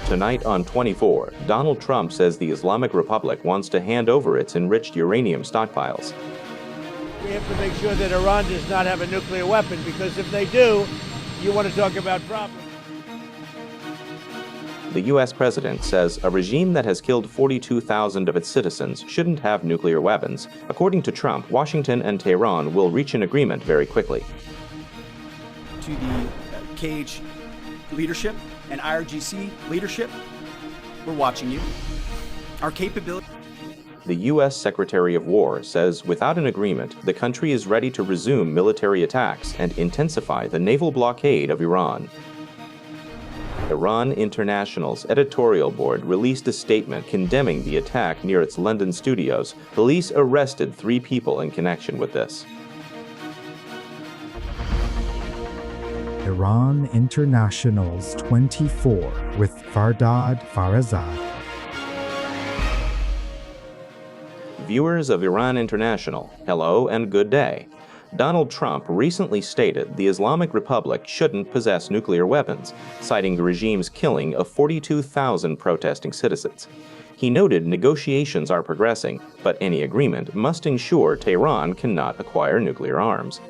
Tonight on 24, Donald Trump says the Islamic Republic wants to hand over its enriched uranium stockpiles. We have to make sure that Iran does not have a nuclear weapon, because if they do, you want to talk about problems. The U.S. president says a regime that has killed 42,000 of its citizens shouldn't have nuclear weapons. According to Trump, Washington and Tehran will reach an agreement very quickly. To the KH leadership and IRGC leadership, we're watching you. Our capability. The U.S. Secretary of War says without an agreement, the country is ready to resume military attacks and intensify the naval blockade of Iran. Iran International's editorial board released a statement condemning the attack near its London studios. Police arrested 3 people in connection with this. Iran International's 24 with Fardad Farahzad. Viewers of Iran International, hello and good day. Donald Trump recently stated the Islamic Republic shouldn't possess nuclear weapons, citing the regime's killing of 42,000 protesting citizens. He noted negotiations are progressing, but any agreement must ensure Tehran cannot acquire nuclear arms.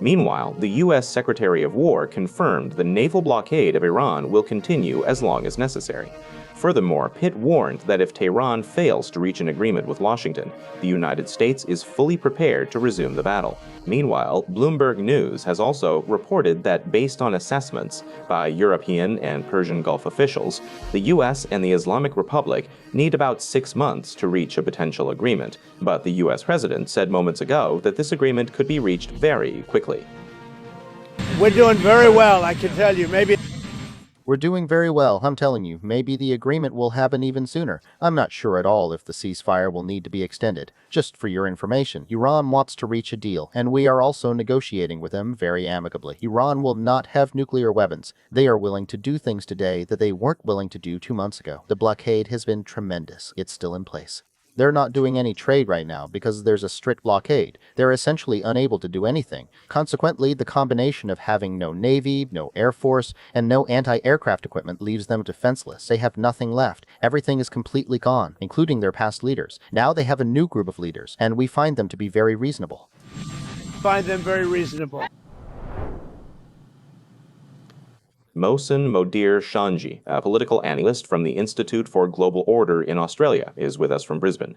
Meanwhile, the U.S. Secretary of War confirmed the naval blockade of Iran will continue as long as necessary. Furthermore, Pitt warned that if Tehran fails to reach an agreement with Washington, the United States is fully prepared to resume the battle. Meanwhile, Bloomberg News has also reported that based on assessments by European and Persian Gulf officials, the U.S. and the Islamic Republic need about 6 months to reach a potential agreement. But the U.S. president said moments ago that this agreement could be reached very quickly. We're doing very well, I can tell you. Maybe We're doing very well, I'm telling you. Maybe the agreement will happen even sooner. I'm not sure at all if the ceasefire will need to be extended. Just for your information, Iran wants to reach a deal, and we are also negotiating with them very amicably. Iran will not have nuclear weapons. They are willing to do things today that they weren't willing to do 2 months ago. The blockade has been tremendous. It's still in place. They're not doing any trade right now because there's a strict blockade. They're essentially unable to do anything. Consequently, the combination of having no navy, no air force, and no anti-aircraft equipment leaves them defenseless. They have nothing left. Everything is completely gone, including their past leaders. Now they have a new group of leaders, and we find them to be very reasonable. find them very reasonable. Mohsen Modir Shanji, a political analyst from the Institute for Global Order in Australia, is with us from Brisbane.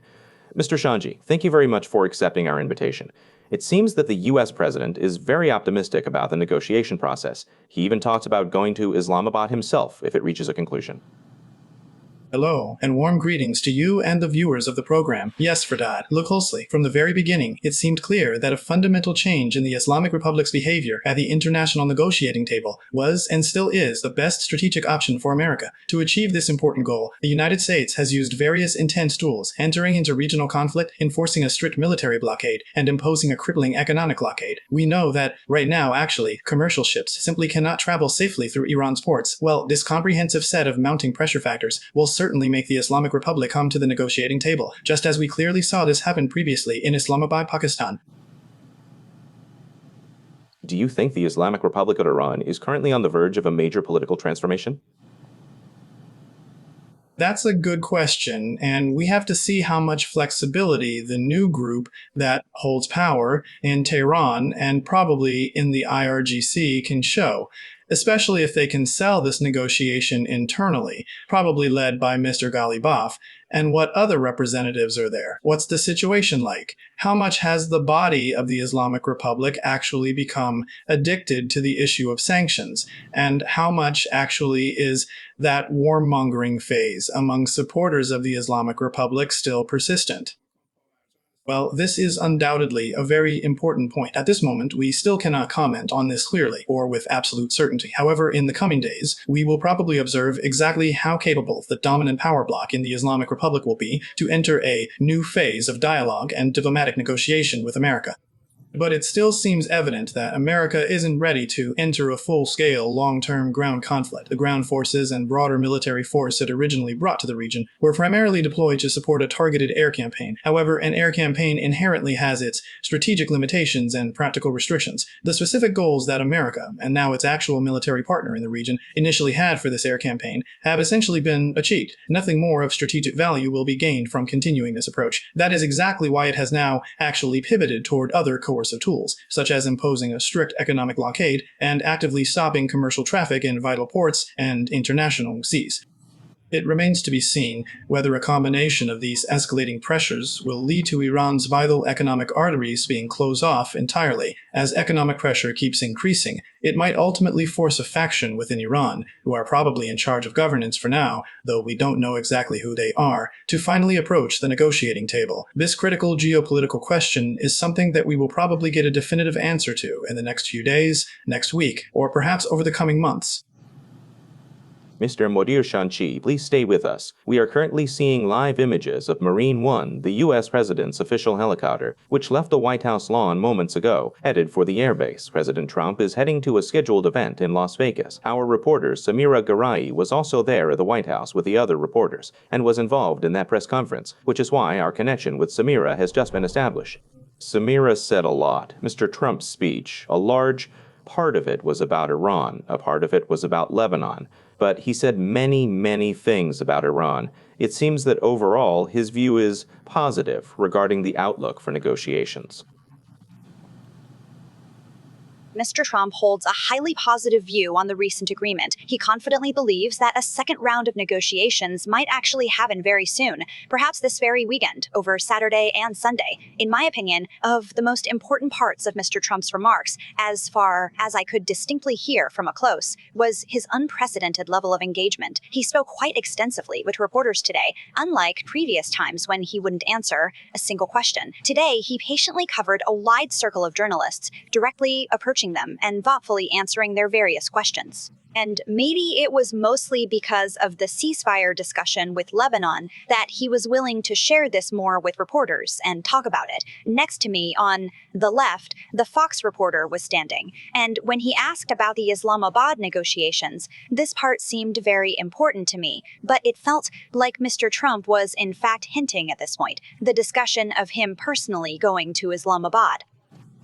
Mr. Shanji, thank you very much for accepting our invitation. It seems that the U.S. president is very optimistic about the negotiation process. He even talks about going to Islamabad himself if it reaches a conclusion. Hello, and warm greetings to you and the viewers of the program. Yes, Fardad, look closely. From the very beginning, it seemed clear that a fundamental change in the Islamic Republic's behavior at the international negotiating table was and still is the best strategic option for America. To achieve this important goal, the United States has used various intense tools, entering into regional conflict, enforcing a strict military blockade, and imposing a crippling economic blockade. We know that, right now, actually, commercial ships simply cannot travel safely through Iran's ports. Well, this comprehensive set of mounting pressure factors will certainly make the Islamic Republic come to the negotiating table, just as we clearly saw this happen previously in Islamabad, Pakistan. Do you think the Islamic Republic of Iran is currently on the verge of a major political transformation? That's a good question, and we have to see how much flexibility the new group that holds power in Tehran and probably in the IRGC can show, especially if they can sell this negotiation internally, probably led by Mr. Ghalibaf. And what other representatives are there? What's the situation like? How much has the body of the Islamic Republic actually become addicted to the issue of sanctions? And how much actually is that warmongering phase among supporters of the Islamic Republic still persistent? Well, this is undoubtedly a very important point. At this moment, we still cannot comment on this clearly or with absolute certainty. However, in the coming days, we will probably observe exactly how capable the dominant power bloc in the Islamic Republic will be to enter a new phase of dialogue and diplomatic negotiation with America. But it still seems evident that America isn't ready to enter a full-scale, long-term ground conflict. The ground forces and broader military force it originally brought to the region were primarily deployed to support a targeted air campaign. However, an air campaign inherently has its strategic limitations and practical restrictions. The specific goals that America, and now its actual military partner in the region, initially had for this air campaign have essentially been achieved. Nothing more of strategic value will be gained from continuing this approach. That is exactly why it has now actually pivoted toward other coercive tools, such as imposing a strict economic blockade and actively stopping commercial traffic in vital ports and international seas. It remains to be seen whether a combination of these escalating pressures will lead to Iran's vital economic arteries being closed off entirely. As economic pressure keeps increasing, it might ultimately force a faction within Iran, who are probably in charge of governance for now, though we don't know exactly who they are, to finally approach the negotiating table. This critical geopolitical question is something that we will probably get a definitive answer to in the next few days, next week, or perhaps over the coming months. Mr. Modir Shanchi, please stay with us. We are currently seeing live images of Marine One, the U.S. President's official helicopter, which left the White House lawn moments ago, headed for the airbase. President Trump is heading to a scheduled event in Las Vegas. Our reporter, Samira Garai, was also there at the White House with the other reporters, and was involved in that press conference, which is why our connection with Samira has just been established. Samira said a lot. Mr. Trump's speech, a large part of it was about Iran, a part of it was about Lebanon. But he said many, many things about Iran. It seems that overall his view is positive regarding the outlook for negotiations. Mr. Trump holds a highly positive view on the recent agreement. He confidently believes that a second round of negotiations might actually happen very soon, perhaps this very weekend, over Saturday and Sunday. In my opinion, of the most important parts of Mr. Trump's remarks, as far as I could distinctly hear from up close, was his unprecedented level of engagement. He spoke quite extensively with reporters today, unlike previous times when he wouldn't answer a single question. Today, he patiently covered a wide circle of journalists, directly approaching them and thoughtfully answering their various questions. And maybe it was mostly because of the ceasefire discussion with Lebanon that he was willing to share this more with reporters and talk about it. Next to me on the left, the Fox reporter was standing. And when he asked about the Islamabad negotiations, this part seemed very important to me. But it felt like Mr. Trump was in fact hinting at this point, the discussion of him personally going to Islamabad.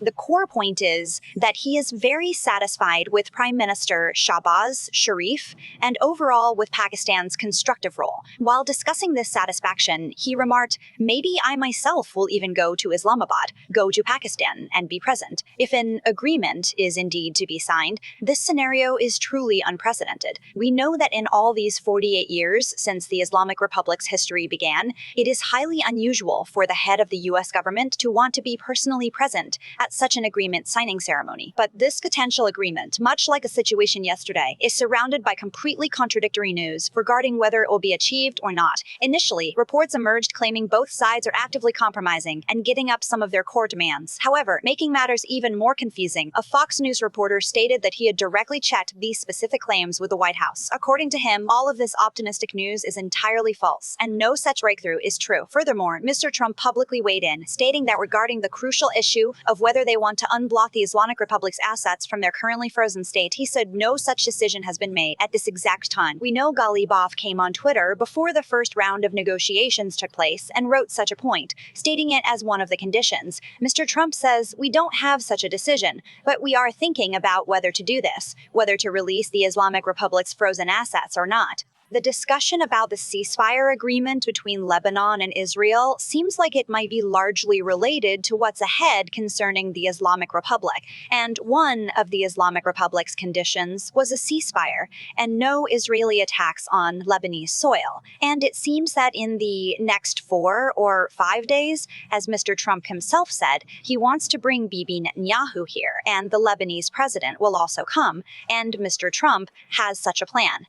The core point is that he is very satisfied with Prime Minister Shahbaz Sharif and overall with Pakistan's constructive role. While discussing this satisfaction, he remarked, "Maybe I myself will even go to Islamabad, go to Pakistan, and be present." If an agreement is indeed to be signed, this scenario is truly unprecedented. We know that in all these 48 years since the Islamic Republic's history began, it is highly unusual for the head of the U.S. government to want to be personally present at such an agreement signing ceremony. But this potential agreement, much like a situation yesterday, is surrounded by completely contradictory news regarding whether it will be achieved or not. Initially, reports emerged claiming both sides are actively compromising and giving up some of their core demands. However, making matters even more confusing, a Fox News reporter stated that he had directly checked these specific claims with the White House. According to him, all of this optimistic news is entirely false, and no such breakthrough is true. Furthermore, Mr. Trump publicly weighed in, stating that regarding the crucial issue of whether they want to unblock the Islamic Republic's assets from their currently frozen state, he said no such decision has been made at this exact time. We know Ghalibaf came on Twitter before the first round of negotiations took place and wrote such a point, stating it as one of the conditions. Mr. Trump says, "We don't have such a decision, but we are thinking about whether to do this, whether to release the Islamic Republic's frozen assets or not." The discussion about the ceasefire agreement between Lebanon and Israel seems like it might be largely related to what's ahead concerning the Islamic Republic. And one of the Islamic Republic's conditions was a ceasefire and no Israeli attacks on Lebanese soil. And it seems that in the next 4 or 5 days, as Mr. Trump himself said, he wants to bring Bibi Netanyahu here, and the Lebanese president will also come, and Mr. Trump has such a plan.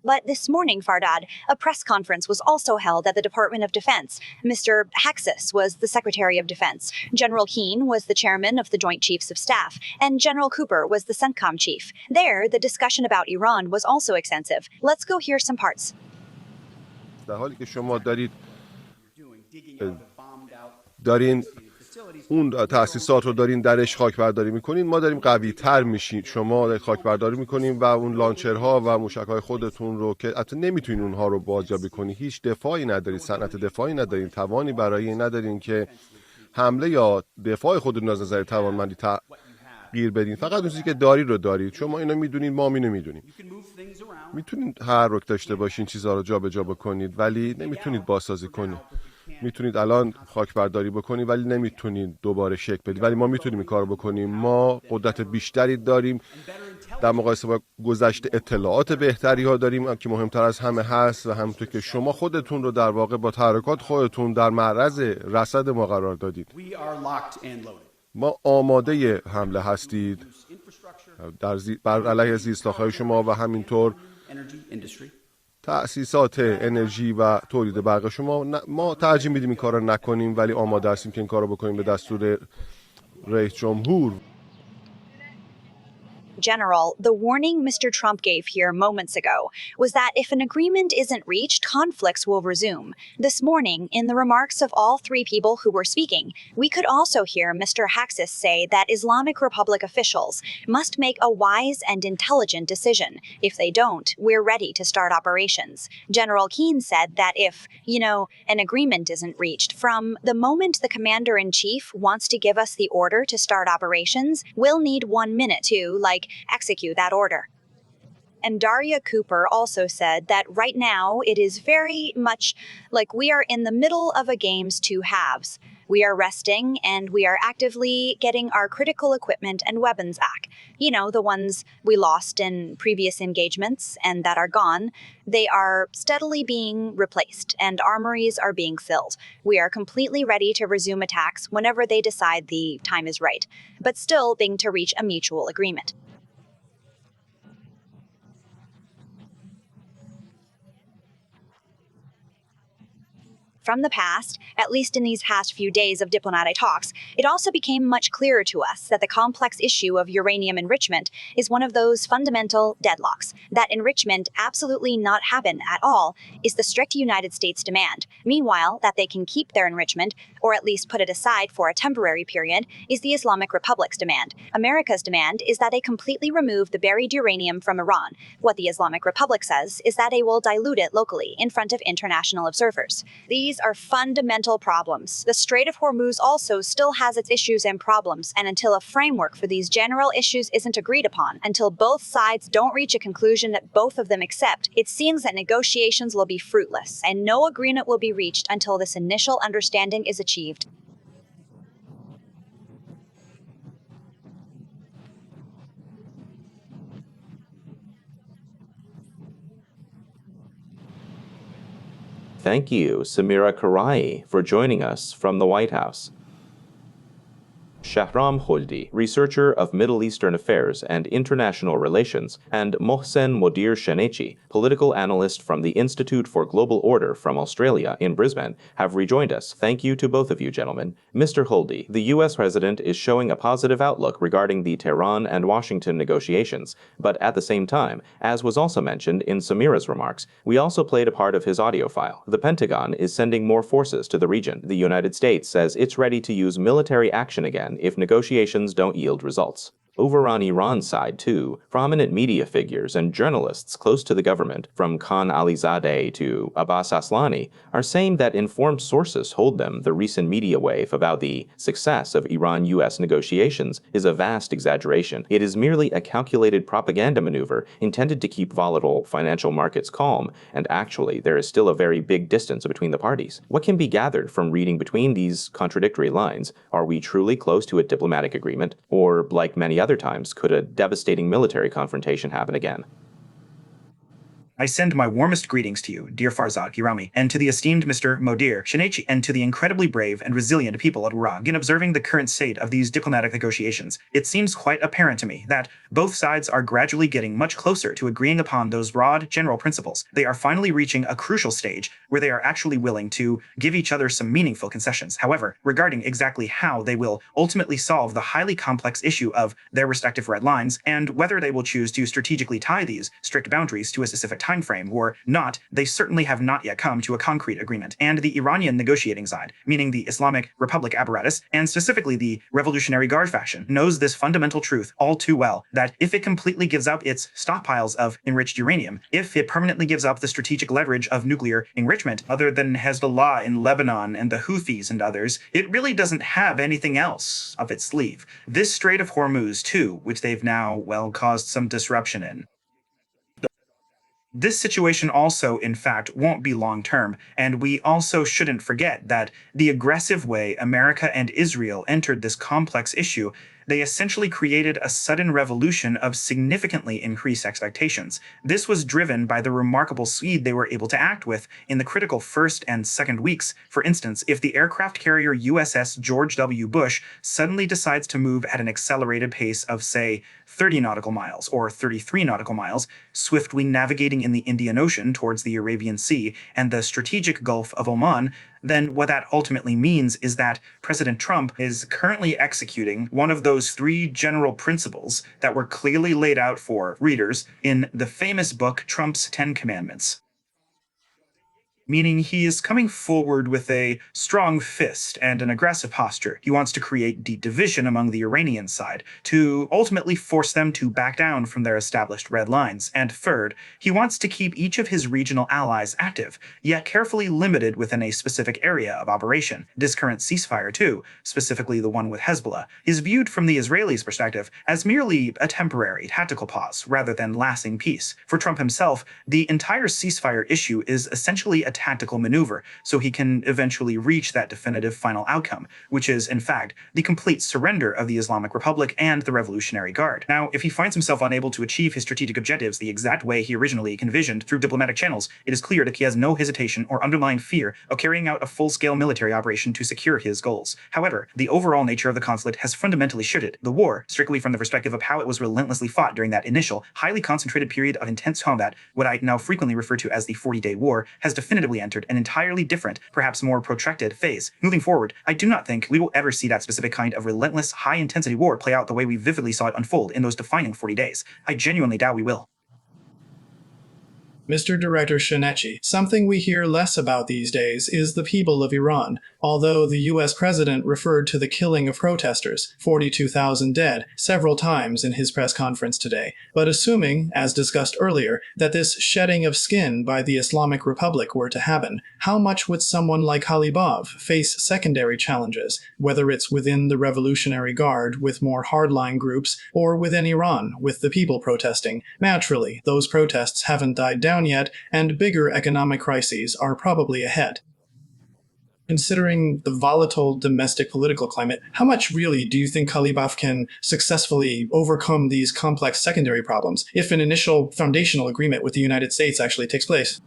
But this morning, Fardad, a press conference was also held at the Department of Defense. Mr. Haxis was the Secretary of Defense. General Keane was the chairman of the Joint Chiefs of Staff, and General Cooper was the CENTCOM chief. There, the discussion about Iran was also extensive. Let's go hear some parts. دارین اون تأسیسات رو دارین درش خاک برداری میکنین، ما داریم قوی تر میشیم. شما دارید خاک برداری میکنین و اون لانچرها و موشک‌های خودتون رو که حتی نمیتونین اونها رو بازیابی کنی، هیچ دفاعی ندارید، صنعت دفاعی ندارین، توانی برای این ندارین که حمله یا دفاع خودتون از نظر توانمندی تغییر بدین. فقط اون چیزی که داری رو دارید. شما اینو میدونین، ما اینو میدونیم. میتونید تحرک داشته باشین، چیزها رو جابجا بکنید، ولی نمیتونید بازسازی کنید. میتونید الان خاک برداری بکنید ولی نمیتونید دوباره شکل بدید، ولی ما میتونیم این کارو بکنیم. ما قدرت بیشتری داریم، در مقایسه با گذشته اطلاعات بهتری ها داریم که مهمتر از همه هست، و همونطور که شما خودتون رو در واقع با تحرکات خودتون در معرض رصد ما قرار دادید. ما آماده حمله هستید بر علیه زیرساخت‌های شما و همینطور تأسیسات انرژی و تولید برق شما. ما ترجیح میدیم این کار رو نکنیم، ولی آماده هستیم که این کار رو بکنیم به دستور رئیس جمهور. General, the warning Mr. Trump gave here moments ago was that if an agreement isn't reached, conflicts will resume. This morning, in the remarks of all three people who were speaking, we could also hear Mr. Haxis say that Islamic Republic officials must make a wise and intelligent decision. If they don't, we're ready to start operations. General Keane said that if, an agreement isn't reached, from the moment the commander-in-chief wants to give us the order to start operations, we'll need 1 minute to, execute that order. And Daria Cooper also said that right now it is very much like we are in the middle of a game's two halves. We are resting and we are actively getting our critical equipment and weapons back. The ones we lost in previous engagements and that are gone. They are steadily being replaced and armories are being filled. We are completely ready to resume attacks whenever they decide the time is right, but still being to reach a mutual agreement. From the past, at least in these past few days of diplomatic talks, it also became much clearer to us that the complex issue of uranium enrichment is one of those fundamental deadlocks. That enrichment absolutely not happen at all is the strict United States demand. Meanwhile, that they can keep their enrichment, or at least put it aside for a temporary period, is the Islamic Republic's demand. America's demand is that they completely remove the buried uranium from Iran. What the Islamic Republic says is that they will dilute it locally in front of international observers. These are fundamental problems. The Strait of Hormuz also still has its issues and problems, and until a framework for these general issues isn't agreed upon, until both sides don't reach a conclusion that both of them accept, it seems that negotiations will be fruitless, and no agreement will be reached until this initial understanding is achieved. Thank you, Samira Karai, for joining us from the White House. Shahram Kholdi, researcher of Middle Eastern Affairs and International Relations, and Mohsen Modir Shenechi, political analyst from the Institute for Global Order from Australia in Brisbane, have rejoined us. Thank you to both of you, gentlemen. Mr. Kholdi, the U.S. president is showing a positive outlook regarding the Tehran and Washington negotiations, but at the same time, as was also mentioned in Samira's remarks, we also played a part of his audio file. The Pentagon is sending more forces to the region. The United States says it's ready to use military action again if negotiations don't yield results. Over on Iran's side, too, prominent media figures and journalists close to the government, from Khan Alizadeh to Abbas Aslani, are saying that informed sources told them the recent media wave about the success of Iran-US negotiations is a vast exaggeration. It is merely a calculated propaganda maneuver intended to keep volatile financial markets calm, and actually there is still a very big distance between the parties. What can be gathered from reading between these contradictory lines? Are we truly close to a diplomatic agreement? Or, like many other times, could a devastating military confrontation happen again? I send my warmest greetings to you, dear Farzad Girami, and to the esteemed Mr. Modir Shenechi, and to the incredibly brave and resilient people at Iraq. In observing the current state of these diplomatic negotiations, it seems quite apparent to me that both sides are gradually getting much closer to agreeing upon those broad general principles. They are finally reaching a crucial stage where they are actually willing to give each other some meaningful concessions. However, regarding exactly how they will ultimately solve the highly complex issue of their respective red lines, and whether they will choose to strategically tie these strict boundaries to a specific time frame or not, they certainly have not yet come to a concrete agreement. And the Iranian negotiating side, meaning the Islamic Republic apparatus, and specifically the Revolutionary Guard faction, knows this fundamental truth all too well, that if it completely gives up its stockpiles of enriched uranium, if it permanently gives up the strategic leverage of nuclear enrichment, other than Hezbollah in Lebanon and the Houthis and others, it really doesn't have anything else up its sleeve. This Strait of Hormuz, too, which they've now, well, caused some disruption in. This situation also, in fact, won't be long-term, and we also shouldn't forget that the aggressive way America and Israel entered this complex issue, they essentially created a sudden revolution of significantly increased expectations. This was driven by the remarkable speed they were able to act with in the critical first and second weeks. For instance, if the aircraft carrier USS George W. Bush suddenly decides to move at an accelerated pace of, say, 30 nautical miles or 33 nautical miles, swiftly navigating in the Indian Ocean towards the Arabian Sea and the strategic Gulf of Oman, then what that ultimately means is that President Trump is currently executing one of those 3 general principles that were clearly laid out for readers in the famous book Trump's 10 Commandments. Meaning he is coming forward with a strong fist and an aggressive posture. He wants to create deep division among the Iranian side, to ultimately force them to back down from their established red lines. And third, he wants to keep each of his regional allies active, yet carefully limited within a specific area of operation. This current ceasefire, too, specifically the one with Hezbollah, is viewed from the Israelis' perspective as merely a temporary tactical pause rather than lasting peace. For Trump himself, the entire ceasefire issue is essentially a tactical maneuver, so he can eventually reach that definitive final outcome, which is, in fact, the complete surrender of the Islamic Republic and the Revolutionary Guard. Now, if he finds himself unable to achieve his strategic objectives the exact way he originally envisioned through diplomatic channels, it is clear that he has no hesitation or underlying fear of carrying out a full-scale military operation to secure his goals. However, the overall nature of the conflict has fundamentally shifted. The war, strictly from the perspective of how it was relentlessly fought during that initial, highly concentrated period of intense combat, what I now frequently refer to as the 40-day war, has definitively entered an entirely different, perhaps more protracted phase. Moving forward, I do not think we will ever see that specific kind of relentless, high-intensity war play out the way we vividly saw it unfold in those defining 40 days. I genuinely doubt we will. Mr. Director Shinechi, something we hear less about these days is the people of Iran, although the U.S. President referred to the killing of protesters, 42,000 dead, several times in his press conference today. But assuming, as discussed earlier, that this shedding of skin by the Islamic Republic were to happen, how much would someone like Ghalibaf face secondary challenges, whether it's within the Revolutionary Guard with more hardline groups, or within Iran with the people protesting? Naturally, those protests haven't died down yet, and bigger economic crises are probably ahead. Considering the volatile domestic political climate, how much really do you think Ghalibaf can successfully overcome these complex secondary problems if an initial foundational agreement with the United States actually takes place?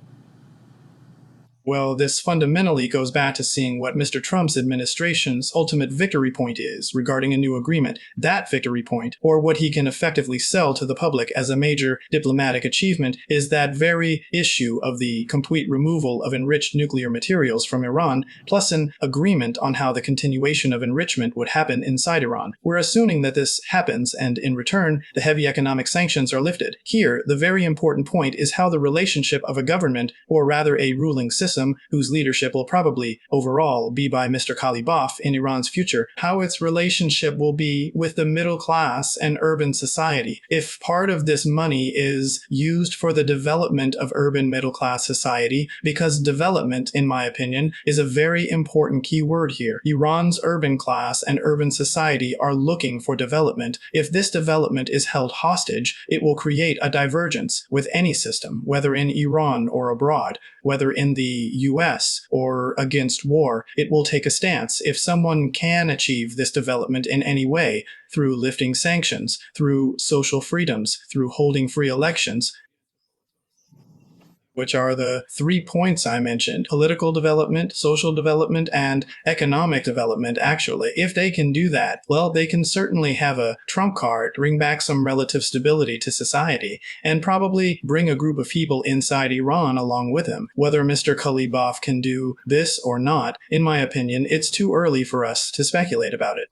Well, this fundamentally goes back to seeing what Mr. Trump's administration's ultimate victory point is regarding a new agreement. That victory point, or what he can effectively sell to the public as a major diplomatic achievement, is that very issue of the complete removal of enriched nuclear materials from Iran, plus an agreement on how the continuation of enrichment would happen inside Iran. We're assuming that this happens, and in return, the heavy economic sanctions are lifted. Here, the very important point is how the relationship of a government, or rather a ruling system, whose leadership will probably overall be by Mr. Ghalibaf in Iran's future, how its relationship will be with the middle class and urban society. If part of this money is used for the development of urban middle class society, because development, in my opinion, is a very important key word here. Iran's urban class and urban society are looking for development. If this development is held hostage, it will create a divergence with any system, whether in Iran or abroad, whether in the US or against war. It will take a stance. If someone can achieve this development in any way, through lifting sanctions, through social freedoms, through holding free elections, which are the 3 points I mentioned: political development, social development, and economic development, actually. If they can do that, well, they can certainly have a trump card, bring back some relative stability to society, and probably bring a group of people inside Iran along with him. Whether Mr. Ghalibaf can do this or not, in my opinion, it's too early for us to speculate about it.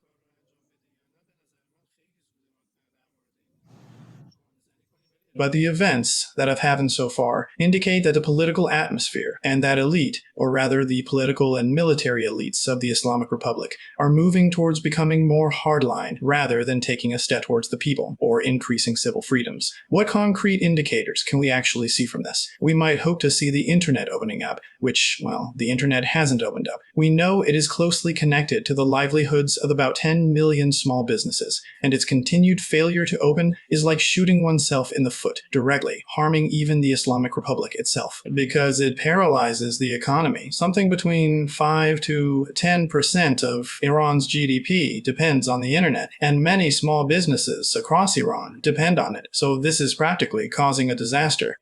But the events that have happened so far indicate that the political atmosphere and that elite, or rather the political and military elites of the Islamic Republic, are moving towards becoming more hardline rather than taking a step towards the people or increasing civil freedoms. What concrete indicators can we actually see from this? We might hope to see the internet opening up, which, well, the internet hasn't opened up. We know it is closely connected to the livelihoods of about 10 million small businesses, and its continued failure to open is like shooting oneself in the foot directly, harming even the Islamic Republic itself, because it paralyzes the economy. Something between 5 to 10% of Iran's GDP depends on the internet, and many small businesses across Iran depend on it, so this is practically causing a disaster.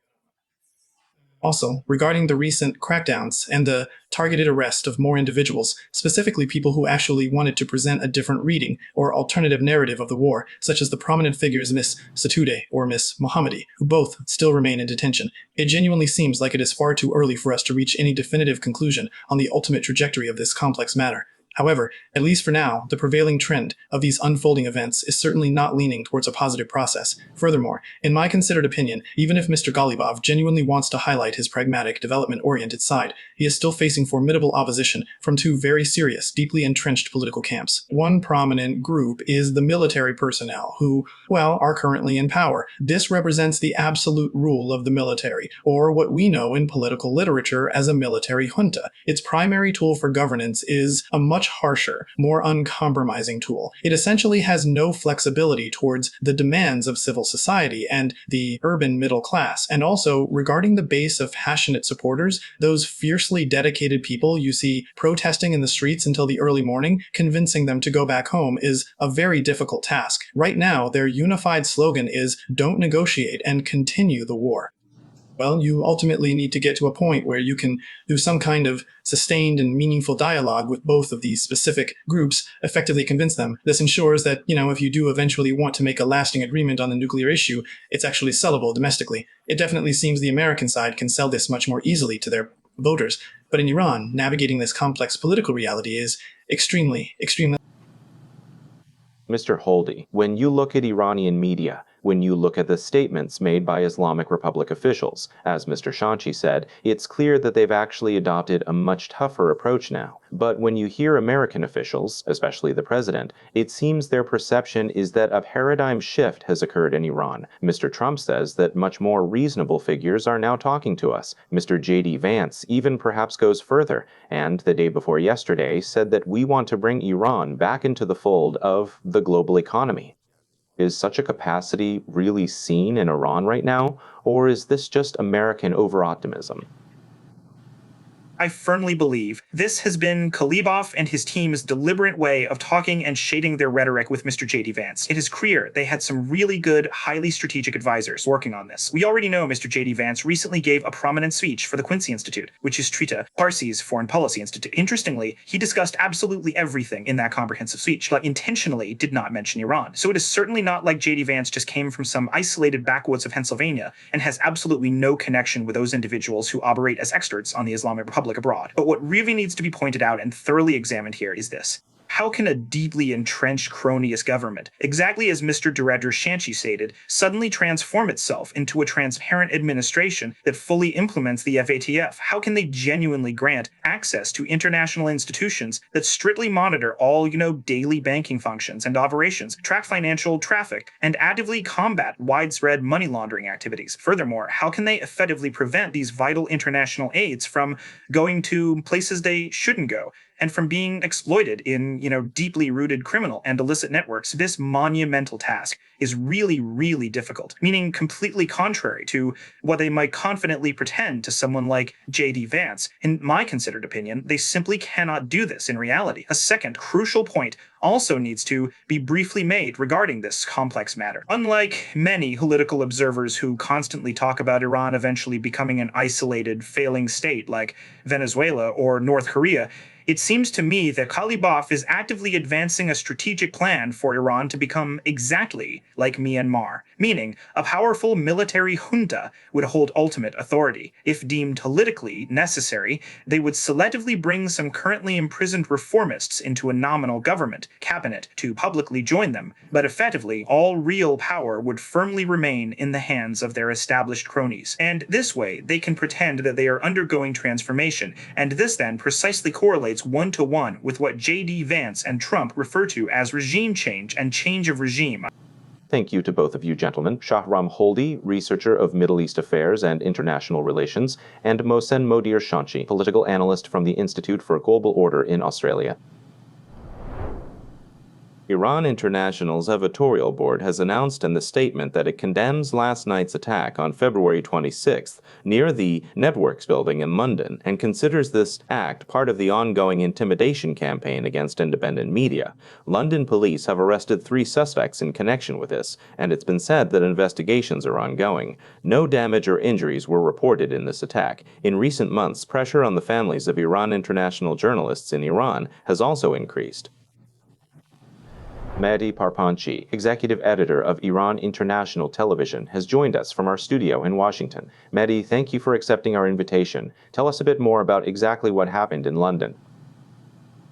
Also, regarding the recent crackdowns and the targeted arrest of more individuals, specifically people who actually wanted to present a different reading or alternative narrative of the war, such as the prominent figures Miss Satudeh or Miss Mohammadi, who both still remain in detention, it genuinely seems like it is far too early for us to reach any definitive conclusion on the ultimate trajectory of this complex matter. However, at least for now, the prevailing trend of these unfolding events is certainly not leaning towards a positive process. Furthermore, in my considered opinion, even if Mr. Ghalibaf genuinely wants to highlight his pragmatic, development-oriented side, he is still facing formidable opposition from two very serious, deeply entrenched political camps. One prominent group is the military personnel who, well, are currently in power. This represents the absolute rule of the military, or what we know in political literature as a military junta. Its primary tool for governance is a much harsher, more uncompromising tool. It essentially has no flexibility towards the demands of civil society and the urban middle class. And also, regarding the base of passionate supporters, those fiercely dedicated people you see protesting in the streets until the early morning, convincing them to go back home is a very difficult task. Right now, their unified slogan is "Don't negotiate and continue the war." Well, you ultimately need to get to a point where you can do some kind of sustained and meaningful dialogue with both of these specific groups, effectively convince them. This ensures that, if you do eventually want to make a lasting agreement on the nuclear issue, it's actually sellable domestically. It definitely seems the American side can sell this much more easily to their voters. But in Iran, navigating this complex political reality is extremely. Mr. Holdy, when you look at Iranian media, when you look at the statements made by Islamic Republic officials, as Mr. Shanchi said, it's clear that they've actually adopted a much tougher approach now. But when you hear American officials, especially the president, it seems their perception is that a paradigm shift has occurred in Iran. Mr. Trump says that much more reasonable figures are now talking to us. Mr. J.D. Vance even perhaps goes further, and the day before yesterday said that we want to bring Iran back into the fold of the global economy. Is such a capacity really seen in Iran right now, or is this just American over-optimism? I firmly believe this has been Ghalibaf and his team's deliberate way of talking and shading their rhetoric with Mr. J.D. Vance. It is clear they had some really good, highly strategic advisors working on this. We already know Mr. J.D. Vance recently gave a prominent speech for the Quincy Institute, which is Trita Parsi's Foreign Policy Institute. Interestingly, he discussed absolutely everything in that comprehensive speech, but intentionally did not mention Iran. So it is certainly not like J.D. Vance just came from some isolated backwoods of Pennsylvania and has absolutely no connection with those individuals who operate as experts on the Islamic Republic abroad. But what really needs to be pointed out and thoroughly examined here is this. How can a deeply entrenched cronyist government, exactly as Mr. Director Shanchi stated, suddenly transform itself into a transparent administration that fully implements the FATF? How can they genuinely grant access to international institutions that strictly monitor all, daily banking functions and operations, track financial traffic, and actively combat widespread money laundering activities? Furthermore, how can they effectively prevent these vital international aids from going to places they shouldn't go, and from being exploited in, deeply rooted criminal and illicit networks? This monumental task is really, really difficult, meaning completely contrary to what they might confidently pretend to someone like J.D. Vance. In my considered opinion, they simply cannot do this in reality. A second crucial point also needs to be briefly made regarding this complex matter. Unlike many political observers who constantly talk about Iran eventually becoming an isolated, failing state like Venezuela or North Korea, It seems to me that Kalibaf is actively advancing a strategic plan for Iran to become exactly like Myanmar, meaning a powerful military junta would hold ultimate authority. If deemed politically necessary, they would selectively bring some currently imprisoned reformists into a nominal government, cabinet, to publicly join them, but effectively, all real power would firmly remain in the hands of their established cronies. And this way, they can pretend that they are undergoing transformation, and this then precisely correlates one-to-one with what J.D. Vance and Trump refer to as regime change and change of regime. Thank you to both of you gentlemen, Shahram Holdi, researcher of Middle East Affairs and International Relations, and Mohsen Modir Shanchi, political analyst from the Institute for Global Order in Australia. Iran International's editorial board has announced in the statement that it condemns last night's attack on February 26th near the Networks building in London and considers this act part of the ongoing intimidation campaign against independent media. London police have arrested 3 suspects in connection with this, and it's been said that investigations are ongoing. No damage or injuries were reported in this attack. In recent months, pressure on the families of Iran International journalists in Iran has also increased. Mehdi Parpanchi, executive editor of Iran International Television, has joined us from our studio in Washington. Mehdi, thank you for accepting our invitation. Tell us a bit more about exactly what happened in London.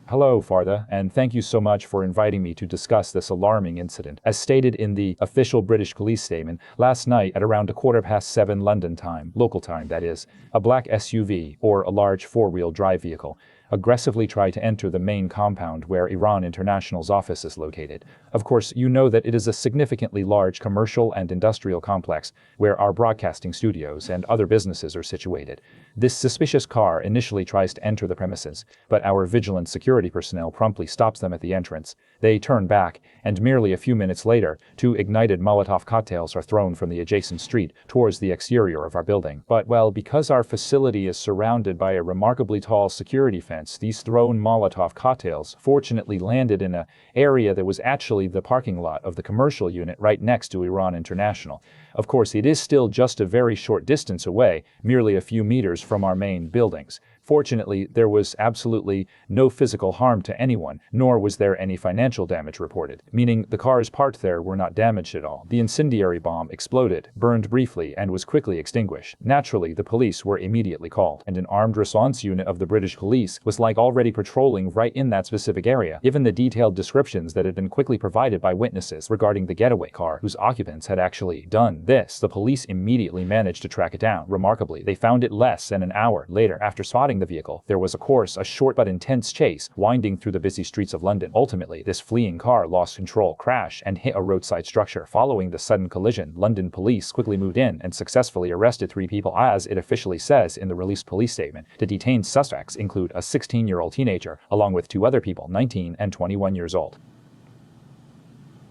Hello, Farda, and thank you so much for inviting me to discuss this alarming incident. As stated in the official British police statement, last night at around 7:15 London time, local time that is, a black SUV, or a large four-wheel drive vehicle, aggressively tried to enter the main compound where Iran International's office is located. Of course, you know that it is a significantly large commercial and industrial complex where our broadcasting studios and other businesses are situated. This suspicious car initially tries to enter the premises, but our vigilant security personnel promptly stops them at the entrance. They turn back, and merely a few minutes later, 2 ignited Molotov cocktails are thrown from the adjacent street towards the exterior of our building. But, well, because our facility is surrounded by a remarkably tall security fence, these thrown Molotov cocktails fortunately landed in an area that was actually the parking lot of the commercial unit right next to Iran International. Of course, it is still just a very short distance away, merely a few meters from our main buildings. Fortunately, there was absolutely no physical harm to anyone, nor was there any financial damage reported, meaning the cars parked there were not damaged at all. The incendiary bomb exploded, burned briefly, and was quickly extinguished. Naturally, the police were immediately called, and an armed response unit of the British police was already patrolling right in that specific area. Given the detailed descriptions that had been quickly provided by witnesses regarding the getaway car whose occupants had actually done this, the police immediately managed to track it down. Remarkably, they found it less than an hour later. After spotting the vehicle, there was, of course, a short but intense chase winding through the busy streets of London. Ultimately, this fleeing car lost control, crashed, and hit a roadside structure. Following the sudden collision, London police quickly moved in and successfully arrested 3 people, as it officially says in the released police statement. The detained suspects include a 16-year-old teenager, along with 2 other people, 19 and 21 years old.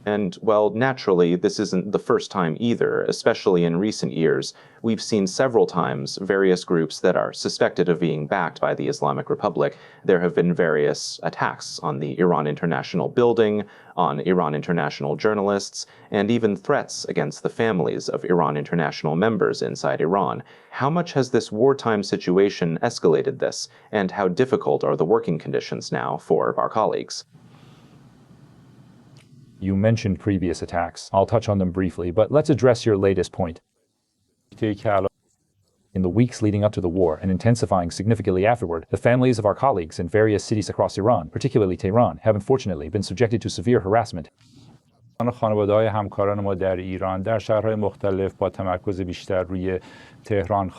And, well, naturally, this isn't the first time either, especially in recent years. We've seen several times various groups that are suspected of being backed by the Islamic Republic. There have been various attacks on the Iran International building, on Iran International journalists, and even threats against the families of Iran International members inside Iran. How much has this wartime situation escalated this, and how difficult are the working conditions now for our colleagues? You mentioned previous attacks. I'll touch on them briefly, but let's address your latest point. In the weeks leading up to the war and intensifying significantly afterward, the families of our colleagues in various cities across Iran, particularly Tehran, have unfortunately been subjected to severe harassment. خانواده‌های همکاران ما در ایران در شهرهای مختلف با تمرکز بیشتر روی تهران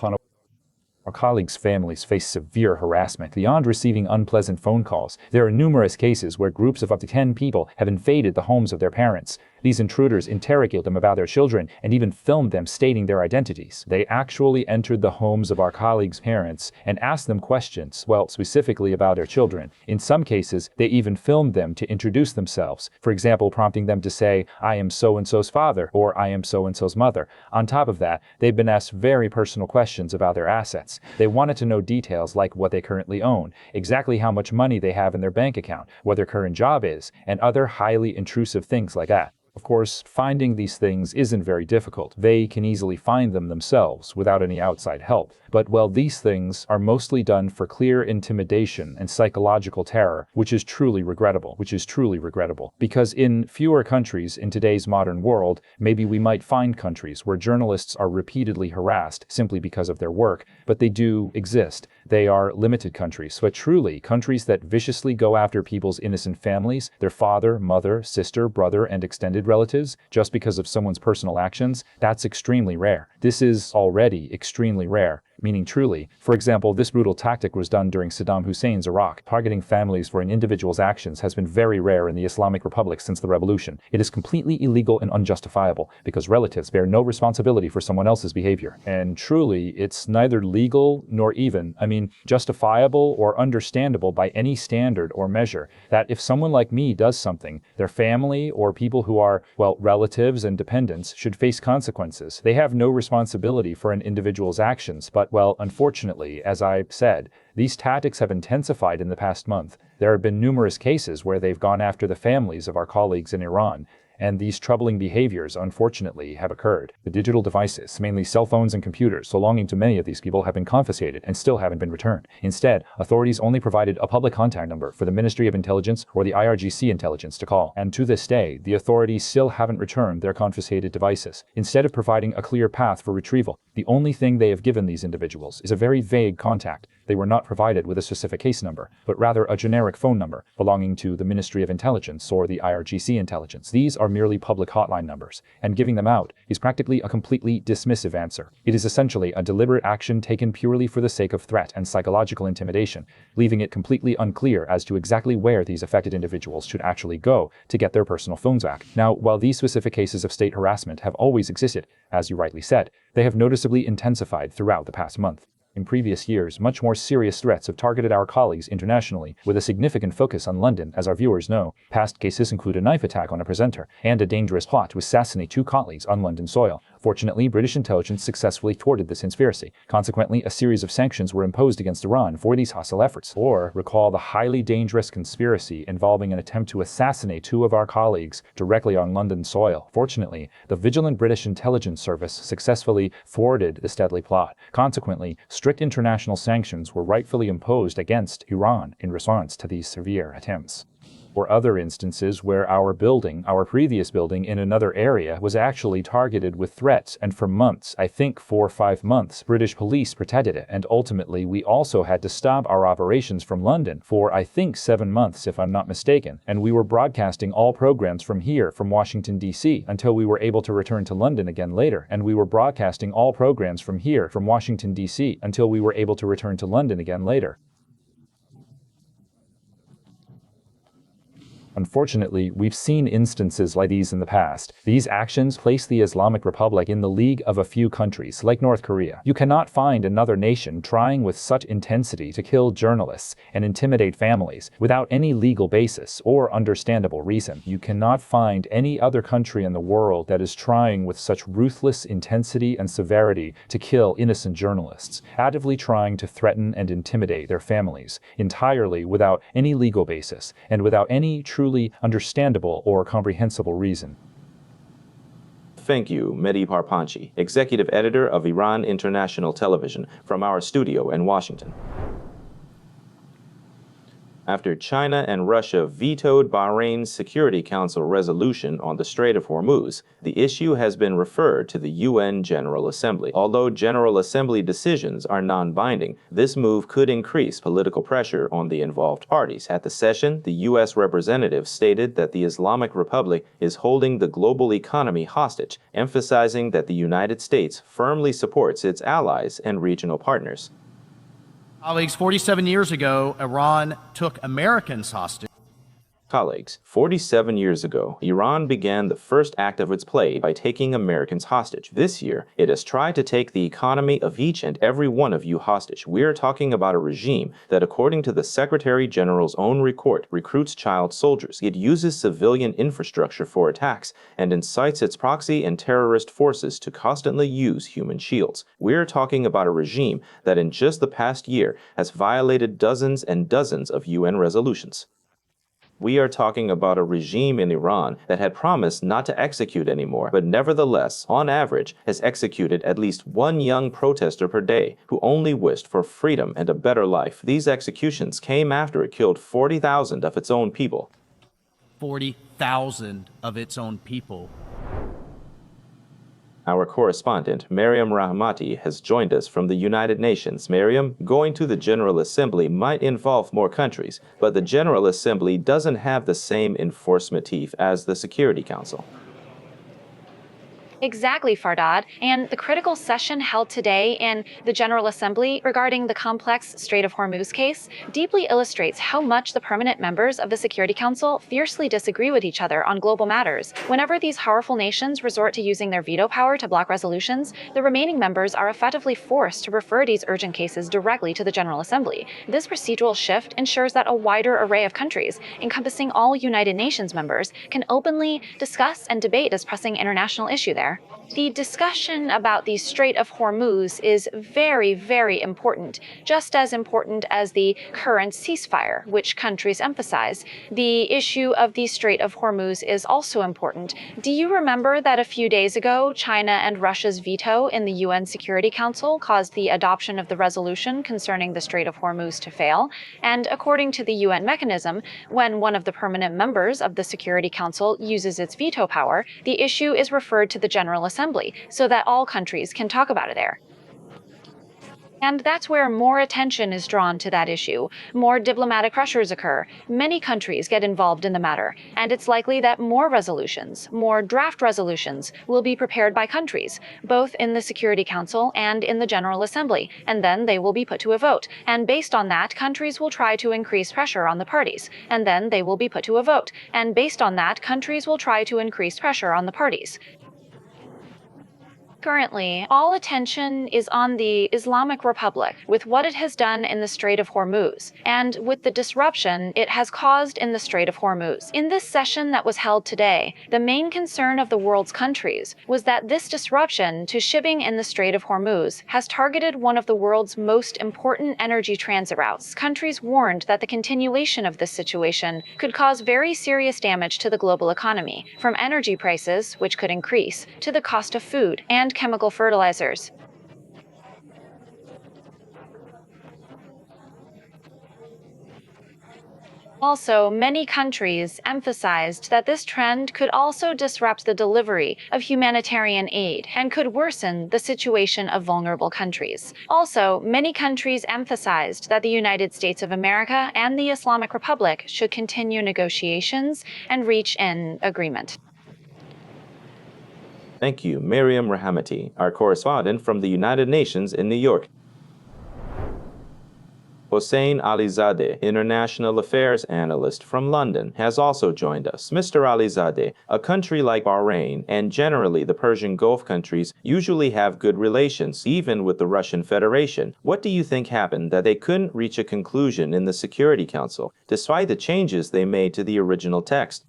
Our colleagues' families face severe harassment. Beyond receiving unpleasant phone calls, there are numerous cases where groups of up to 10 people have invaded the homes of their parents. These intruders interrogate them about their children and even filmed them stating their identities. They actually entered the homes of our colleagues' parents and asked them questions, well, specifically about their children. In some cases, they even filmed them to introduce themselves, for example, prompting them to say, "I am so-and-so's father," or "I am so-and-so's mother." On top of that, they've been asked very personal questions about their assets. They wanted to know details like what they currently own, exactly how much money they have in their bank account, what their current job is, and other highly intrusive things like that. Of course, finding these things isn't very difficult. They can easily find them themselves without any outside help. But, well, these things are mostly done for clear intimidation and psychological terror, which is truly regrettable, Because in fewer countries in today's modern world, maybe we might find countries where journalists are repeatedly harassed simply because of their work, but they do exist. They are limited countries, but truly countries that viciously go after people's innocent families, their father, mother, sister, brother, and extended relatives, just because of someone's personal actions, that's extremely rare. This is already extremely rare. Meaning truly. For example, this brutal tactic was done during Saddam Hussein's Iraq. Targeting families for an individual's actions has been very rare in the Islamic Republic since the revolution. It is completely illegal and unjustifiable because relatives bear no responsibility for someone else's behavior. And truly, it's neither legal nor even, justifiable or understandable by any standard or measure that if someone like me does something, their family or people who are, well, relatives and dependents should face consequences. They have no responsibility for an individual's actions, but well, unfortunately, as I said, these tactics have intensified in the past month. There have been numerous cases where they've gone after the families of our colleagues in Iran, and these troubling behaviors, unfortunately, have occurred. The digital devices, mainly cell phones and computers, belonging to many of these people have been confiscated and still haven't been returned. Instead, authorities only provided a public contact number for the Ministry of Intelligence or the IRGC intelligence to call. And to this day, the authorities still haven't returned their confiscated devices. Instead of providing a clear path for retrieval, the only thing they have given these individuals is a very vague contact. They were not provided with a specific case number, but rather a generic phone number belonging to the Ministry of Intelligence or the IRGC intelligence. These are merely public hotline numbers, and giving them out is practically a completely dismissive answer. It is essentially a deliberate action taken purely for the sake of threat and psychological intimidation, leaving it completely unclear as to exactly where these affected individuals should actually go to get their personal phones back. Now, while these specific cases of state harassment have always existed, as you rightly said, they have noticeably intensified throughout the past month. In previous years, much more serious threats have targeted our colleagues internationally, with a significant focus on London, as our viewers know. Past cases include a knife attack on a presenter and a dangerous plot to assassinate 2 colleagues on London soil. Fortunately, British intelligence successfully thwarted this conspiracy. Consequently, a series of sanctions were imposed against Iran for these hostile efforts. Or recall the highly dangerous conspiracy involving an attempt to assassinate 2 of our colleagues directly on London soil. Fortunately, the vigilant British intelligence service successfully thwarted this deadly plot. Consequently, strict international sanctions were rightfully imposed against Iran in response to these severe attempts. Or other instances where our previous building in another area was actually targeted with threats, and for months, I think 4 or 5 months, British police protected it, and ultimately we also had to stop our operations from London for I think 7 months if I'm not mistaken, and we were broadcasting all programs from here, from Washington DC, until we were able to return to London again later, and we were broadcasting all programs from here, from Washington DC, until we were able to return to London again later. Unfortunately, we've seen instances like these in the past. These actions place the Islamic Republic in the league of a few countries, like North Korea. You cannot find another nation trying with such intensity to kill journalists and intimidate families without any legal basis or understandable reason. You cannot find any other country in the world that is trying with such ruthless intensity and severity to kill innocent journalists, actively trying to threaten and intimidate their families, entirely without any legal basis and without any truly understandable or comprehensible reason. Thank you, Mehdi Parpanchi, Executive Editor of Iran International Television, from our studio in Washington. After China and Russia vetoed Bahrain's Security Council resolution on the Strait of Hormuz, the issue has been referred to the UN General Assembly. Although General Assembly decisions are non-binding, this move could increase political pressure on the involved parties. At the session, the U.S. representative stated that the Islamic Republic is holding the global economy hostage, emphasizing that the United States firmly supports its allies and regional partners. Colleagues, 47 years ago, Iran took Americans hostage. Colleagues, 47 years ago, Iran began the first act of its play by taking Americans hostage. This year, it has tried to take the economy of each and every one of you hostage. We're talking about a regime that, according to the Secretary General's own report, recruits child soldiers. It uses civilian infrastructure for attacks and incites its proxy and terrorist forces to constantly use human shields. We're talking about a regime that in just the past year has violated dozens and dozens of UN resolutions. We are talking about a regime in Iran that had promised not to execute anymore, but nevertheless, on average, has executed at least one young protester per day who only wished for freedom and a better life. These executions came after it killed 40,000 of its own people. 40,000 of its own people. Our correspondent, Mariam Rahmati, has joined us from the United Nations. Mariam, going to the General Assembly might involve more countries, but the General Assembly doesn't have the same enforcement teeth as the Security Council. Exactly, Fardad. And the critical session held today in the General Assembly regarding the complex Strait of Hormuz case deeply illustrates how much the permanent members of the Security Council fiercely disagree with each other on global matters. Whenever these powerful nations resort to using their veto power to block resolutions, the remaining members are effectively forced to refer these urgent cases directly to the General Assembly. This procedural shift ensures that a wider array of countries, encompassing all United Nations members, can openly discuss and debate this pressing international issue there. The discussion about the Strait of Hormuz is very, very important, just as important as the current ceasefire, which countries emphasize. The issue of the Strait of Hormuz is also important. Do you remember that a few days ago, China and Russia's veto in the UN Security Council caused the adoption of the resolution concerning the Strait of Hormuz to fail? And according to the UN mechanism, when one of the permanent members of the Security Council uses its veto power, the issue is referred to the General Assembly so that all countries can talk about it there. And that's where more attention is drawn to that issue. More diplomatic pressures occur. Many countries get involved in the matter, and it's likely that more resolutions, more draft resolutions, will be prepared by countries, both in the Security Council and in the General Assembly, and then they will be put to a vote. And based on that, countries will try to increase pressure on the parties, and then they will be put to a vote. And based on that, countries will try to increase pressure on the parties. Currently, all attention is on the Islamic Republic with what it has done in the Strait of Hormuz and with the disruption it has caused in the Strait of Hormuz. In this session that was held today, the main concern of the world's countries was that this disruption to shipping in the Strait of Hormuz has targeted one of the world's most important energy transit routes. Countries warned that the continuation of this situation could cause very serious damage to the global economy, from energy prices, which could increase, to the cost of food and chemical fertilizers. Also, many countries emphasized that this trend could also disrupt the delivery of humanitarian aid and could worsen the situation of vulnerable countries. Also, many countries emphasized that the United States of America and the Islamic Republic should continue negotiations and reach an agreement. Thank you, Mariam Rahmati, our correspondent from the United Nations in New York. Hossein Alizadeh, international affairs analyst from London, has also joined us. Mr. Alizadeh, a country like Bahrain and generally the Persian Gulf countries usually have good relations, even with the Russian Federation. What do you think happened that they couldn't reach a conclusion in the Security Council, despite the changes they made to the original text?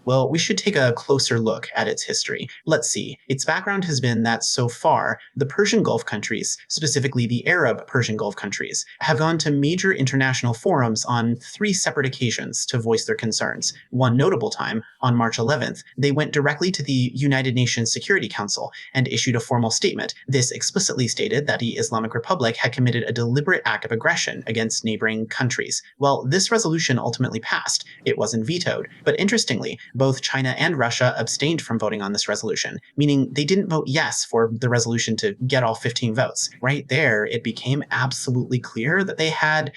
Well, we should take a closer look at its history. Let's see. Its background has been that so far, the Persian Gulf countries, specifically the Arab Persian Gulf countries, have gone to major international forums on 3 separate occasions to voice their concerns. One notable time, on March 11th, they went directly to the United Nations Security Council and issued a formal statement. This explicitly stated that the Islamic Republic had committed a deliberate act of aggression against neighboring countries. Well, this resolution ultimately passed. It wasn't vetoed. But interestingly, both China and Russia abstained from voting on this resolution, meaning they didn't vote yes for the resolution to get all 15 votes. Right there, it became absolutely clear that they had,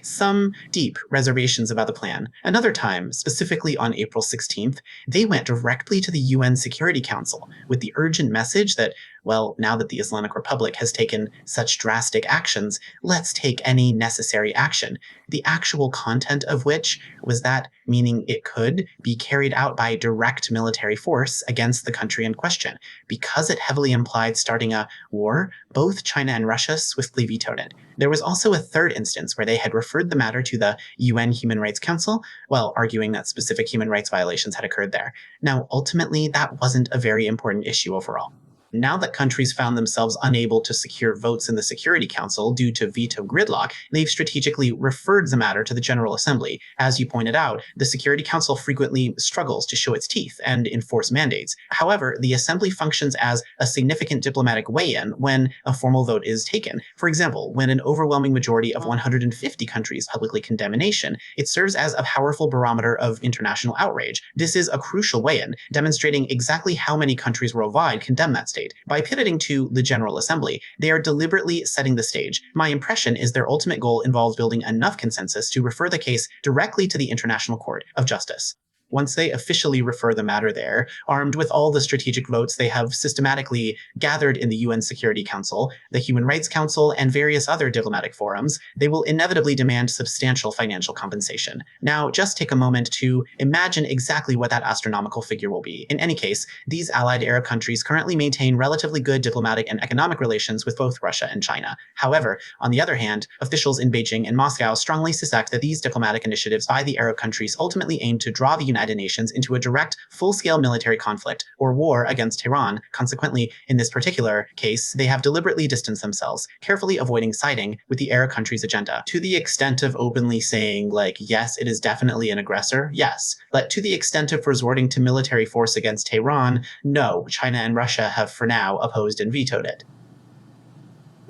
some deep reservations about the plan. Another time, specifically on April 16th, they went directly to the UN Security Council with the urgent message that, well, now that the Islamic Republic has taken such drastic actions, let's take any necessary action. The actual content of which was that, meaning it could be carried out by direct military force against the country in question. Because it heavily implied starting a war, both China and Russia swiftly vetoed it. There was also a third instance where they had referred the matter to the UN Human Rights Council, while arguing that specific human rights violations had occurred there. Now, ultimately, that wasn't a very important issue overall. Now that countries found themselves unable to secure votes in the Security Council due to veto gridlock, they've strategically referred the matter to the General Assembly. As you pointed out, the Security Council frequently struggles to show its teeth and enforce mandates. However, the Assembly functions as a significant diplomatic weigh-in when a formal vote is taken. For example, when an overwhelming majority of 150 countries publicly condemn a nation, it serves as a powerful barometer of international outrage. This is a crucial weigh-in, demonstrating exactly how many countries worldwide condemn that state. By pivoting to the General Assembly, they are deliberately setting the stage. My impression is their ultimate goal involves building enough consensus to refer the case directly to the International Court of Justice. Once they officially refer the matter there, armed with all the strategic votes they have systematically gathered in the UN Security Council, the Human Rights Council, and various other diplomatic forums, they will inevitably demand substantial financial compensation. Now, just take a moment to imagine exactly what that astronomical figure will be. In any case, these allied Arab countries currently maintain relatively good diplomatic and economic relations with both Russia and China. However, on the other hand, officials in Beijing and Moscow strongly suspect that these diplomatic initiatives by the Arab countries ultimately aim to draw the United Nations into a direct, full-scale military conflict or war against Tehran. Consequently, in this particular case, they have deliberately distanced themselves, carefully avoiding siding with the Arab country's agenda. To the extent of openly saying, like, yes, it is definitely an aggressor, yes. But to the extent of resorting to military force against Tehran, no, China and Russia have for now opposed and vetoed it.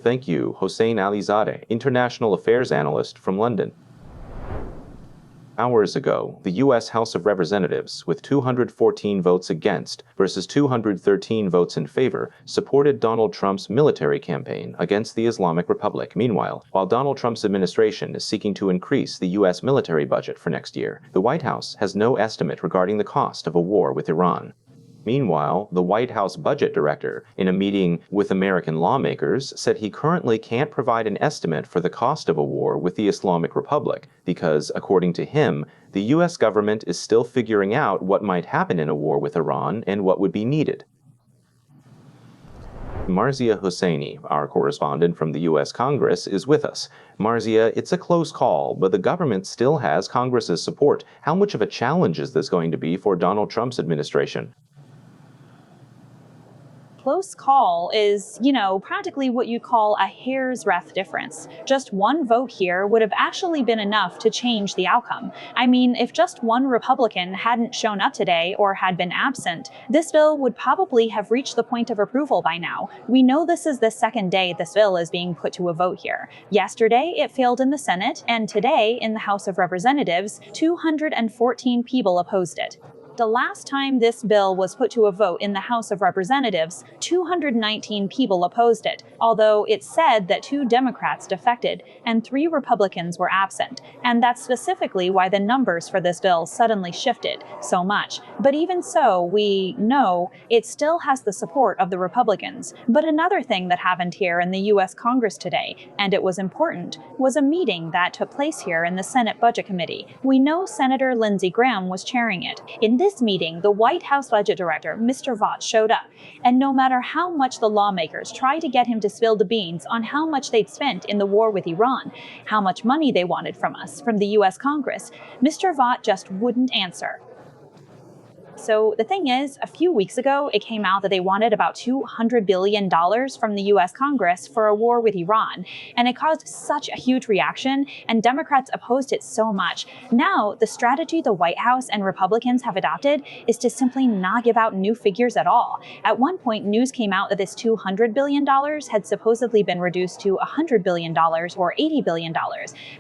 Thank you, Hossein Alizadeh, International Affairs Analyst from London. Hours ago, the U.S. House of Representatives, with 214 votes against versus 213 votes in favor, supported Donald Trump's military campaign against the Islamic Republic. Meanwhile, while Donald Trump's administration is seeking to increase the U.S. military budget for next year, the White House has no estimate regarding the cost of a war with Iran. Meanwhile, the White House budget director, in a meeting with American lawmakers, said he currently can't provide an estimate for the cost of a war with the Islamic Republic because, according to him, the U.S. government is still figuring out what might happen in a war with Iran and what would be needed. Marzia Hosseini, our correspondent from the U.S. Congress, is with us. Marzia, it's a close call, but the government still has Congress's support. How much of a challenge is this going to be for Donald Trump's administration? Close call is, practically what you call a hair's breadth difference. Just one vote here would have actually been enough to change the outcome. I mean, if just one Republican hadn't shown up today or had been absent, this bill would probably have reached the point of approval by now. We know this is the second day this bill is being put to a vote here. Yesterday, it failed in the Senate, and today, in the House of Representatives, 214 people opposed it. The last time this bill was put to a vote in the House of Representatives, 219 people opposed it, although it said that 2 Democrats defected and 3 Republicans were absent. And that's specifically why the numbers for this bill suddenly shifted so much. But even so, we know it still has the support of the Republicans. But another thing that happened here in the U.S. Congress today, and it was important, was a meeting that took place here in the Senate Budget Committee. We know Senator Lindsey Graham was chairing it. In this meeting, the White House Budget Director, Mr. Vought, showed up, and no matter how much the lawmakers tried to get him to spill the beans on how much they'd spent in the war with Iran, how much money they wanted from us, from the U.S. Congress, Mr. Vought just wouldn't answer. So the thing is, a few weeks ago, it came out that they wanted about $200 billion from the U.S. Congress for a war with Iran, and it caused such a huge reaction, and Democrats opposed it so much. Now, the strategy the White House and Republicans have adopted is to simply not give out new figures at all. At one point, news came out that this $200 billion had supposedly been reduced to $100 billion or $80 billion,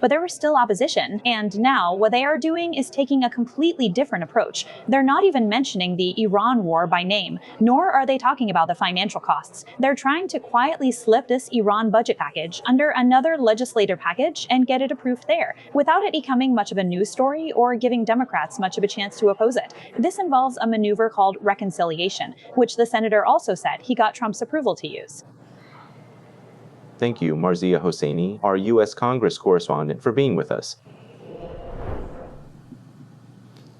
but there was still opposition, and now what they are doing is taking a completely different approach. They're not even mentioning the Iran war by name, nor are they talking about the financial costs. They're trying to quietly slip this Iran budget package under another legislative package and get it approved there, without it becoming much of a news story or giving Democrats much of a chance to oppose it. This involves a maneuver called reconciliation, which the senator also said he got Trump's approval to use. Thank you, Marzia Hosseini, our U.S. Congress correspondent, for being with us.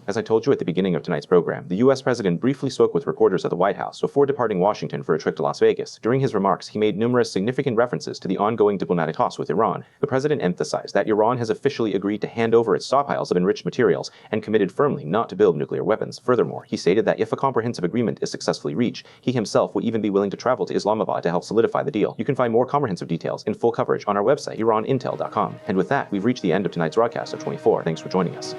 As I told you at the beginning of tonight's program, the U.S. president briefly spoke with reporters at the White House before departing Washington for a trip to Las Vegas. During his remarks, he made numerous significant references to the ongoing diplomatic talks with Iran. The president emphasized that Iran has officially agreed to hand over its stockpiles of enriched materials and committed firmly not to build nuclear weapons. Furthermore, he stated that if a comprehensive agreement is successfully reached, he himself would even be willing to travel to Islamabad to help solidify the deal. You can find more comprehensive details in full coverage on our website, iranintel.com. And with that, we've reached the end of tonight's broadcast of 24. Thanks for joining us.